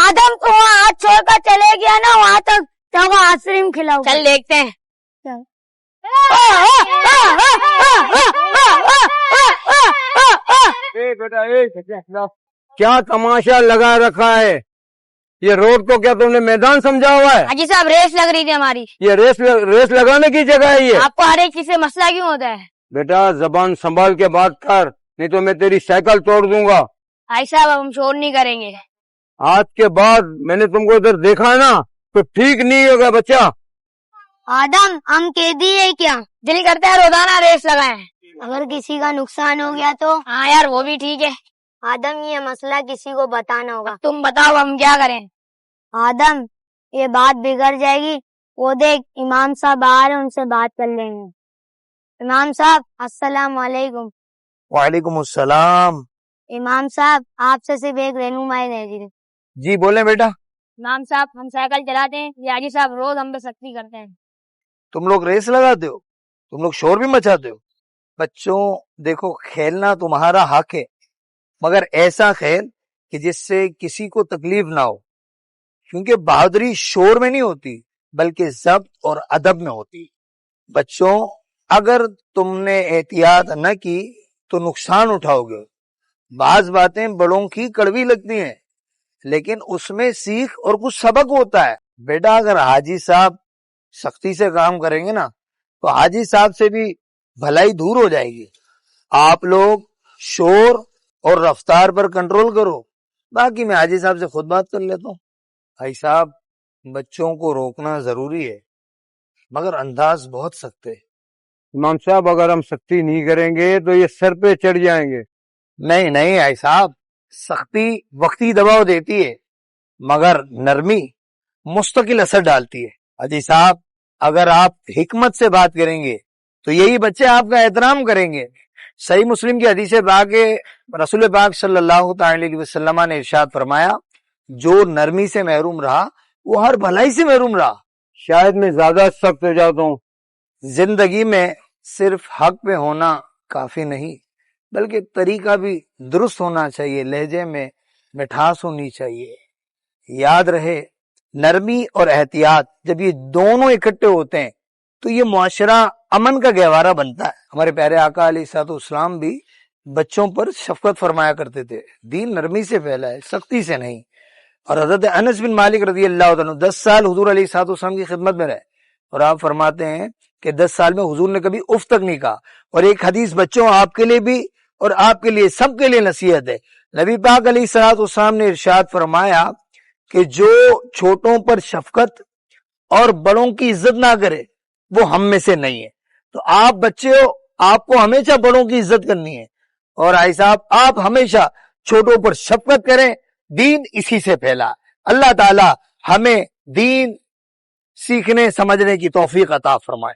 आदम तो वहाँ हाथ छोड़कर चले गया ना, वहाँ तक तो आइसक्रीम खिलाओ। चल देखते हैं। बेटा क्या तमाशा लगा रखा है? ये रोड को क्या तुमने मैदान समझा हुआ है? हाजी साहब रेस लग रही थी हमारी। ये रेस लगाने की जगह है ये। आपको हर एक चीज से मसला क्यों होता है? बेटा जबान संभाल के बात कर, नहीं तो मैं तेरी साइकिल तोड़ दूंगा। हाजी साहब हम शोर नहीं करेंगे। आज के बाद मैंने तुमको इधर देखा ना तो ठीक नहीं होगा बच्चा। आदम हम कैदी है क्या? दिल करता है रोजाना रेस लगाएं। अगर किसी का नुकसान हो गया तो? हाँ यार वो भी ठीक है। आदम ये मसला किसी को बताना होगा। तुम बताओ हम क्या करें? आदम ये बात बिगड़ जाएगी। वो देख इमाम साहब आ रहे हैं, उनसे बात कर लेंगे। इमाम साहब अस्सलाम वालेकुम। वालेकुम अस्सलाम। इमाम साहब आपसे सिर्फ एक रहनुमाई है। जी बोले बेटा। इमाम साहब हम साइकिल चलाते हैं, ये हाजी साहब रोज हम पे सख्ती करते हैं। तुम लोग रेस लगाते हो, तुम लोग शोर भी मचाते हो। बच्चों देखो खेलना तुम्हारा हक है, मगर ऐसा खेल कि जिससे किसी को तकलीफ ना हो, क्योंकि बहादुरी शोर में नहीं होती बल्कि ज़ब्त और अदब में होती। बच्चों अगर तुमने एहतियात न की तो नुकसान उठाओगे। बाज बातें बड़ों की कड़वी लगती हैं, लेकिन उसमें सीख और कुछ सबक होता है। बेटा अगर हाजी साहब सख्ती से काम करेंगे ना तो हाजी साहब से भी भलाई दूर हो जाएगी। आप लोग शोर और रफ्तार पर कंट्रोल करो, बाकी मैं हाजी साहब से खुद बात कर लेता हूँ। भाई साहब बच्चों को रोकना जरूरी है, मगर अंदाज बहुत सख्त है। इमाम साहब अगर हम सख्ती नहीं करेंगे तो ये सर पे चढ़ जाएंगे। नहीं नहीं भाई साहब, सख्ती वक्ती दबाव देती है मगर नरमी मुस्तकिल असर डालती है। हाजी साहब अगर आप हिकमत से बात करेंगे तो यही बच्चे आपका एहतराम करेंगे। सही मुस्लिम की हदीस बाके रसूल पाक सल्लल्लाहु अलैहि वसल्लम ने इरशाद फरमाया, जो नरमी से महरूम रहा वो हर भलाई से महरूम रहा। शायद मैं ज्यादा सख्त हो जाता हूँ। जिंदगी में सिर्फ हक पे होना काफी नहीं, बल्कि तरीका भी दुरुस्त होना चाहिए, लहजे में मिठास होनी चाहिए। याद रहे नरमी और एहतियात जब ये दोनों इकट्ठे होते हैं तो ये मुआशरा अमन का गहवारा बनता है। हमारे प्यारे आका अलैहिस्सलाम भी बच्चों पर शफकत फरमाया करते थे। दीन नरमी से फैला है, सख्ती से नहीं। और हजरत अनस बिन मालिक रज़ी अल्लाह तआला 10 साल हुजूर अलैहिस्सलाम की खिदमत में रहे और आप फरमाते हैं कि 10 साल में हुजूर ने कभी उफ तक नहीं कहा। और एक हदीस बच्चों आपके लिए भी और आपके लिए सबके लिए नसीहत है। नबी पाक अलैहिस्सलाम ने इरशाद फरमाया कि जो छोटों पर शफकत और बड़ों की इज्जत ना करे वो हम में से नहीं है। तो आप बच्चे हो, आपको हमेशा बड़ों की इज्जत करनी है और भाई साहब आप हमेशा छोटों पर शफकत करें। दीन इसी से फैला। अल्लाह ताला हमें दीन सीखने समझने की तौफीक अता फरमाए।